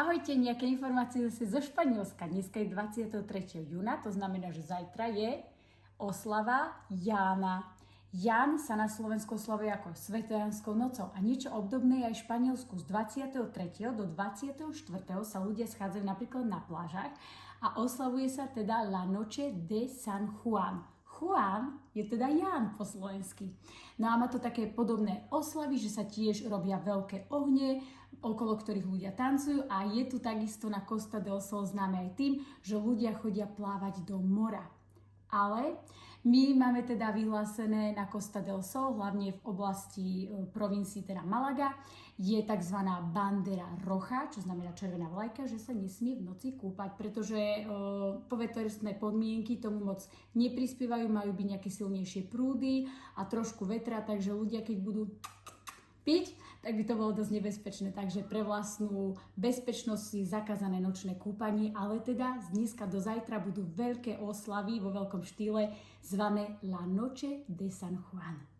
Ahojte, nejaké informácie zase zo Španielska. Dneska je 23. júna, to znamená, že zajtra je oslava Jána. Ján sa na Slovensku oslavuje ako Svetojanskou nocou a niečo obdobné aj v Španielsku. Z 23. do 24. sa ľudia schádzajú napríklad na plážach a oslavuje sa teda La Noche de San Juan. Juan je teda Ján po slovensky. No a má to také podobné oslavy, že sa tiež robia veľké ohne, okolo ktorých ľudia tancujú a je tu takisto na Costa del Sol známe aj tým, že ľudia chodia plávať do mora. Ale my máme teda vyhlásené na Costa del Sol, hlavne v oblasti provincii teda Malaga, je tzv. Bandera roja, čo znamená červená vlajka, že sa nesmie v noci kúpať, pretože poveternostné podmienky tomu moc neprispievajú, majú byť nejaké silnejšie prúdy a trošku vetra, takže ľudia keď budú piť, tak by to bolo dosť nebezpečné. Takže pre vlastnú bezpečnosť je zakázané nočné kúpanie, ale teda z dneska do zajtra budú veľké oslavy vo veľkom štýle zvané La Noche de San Juan.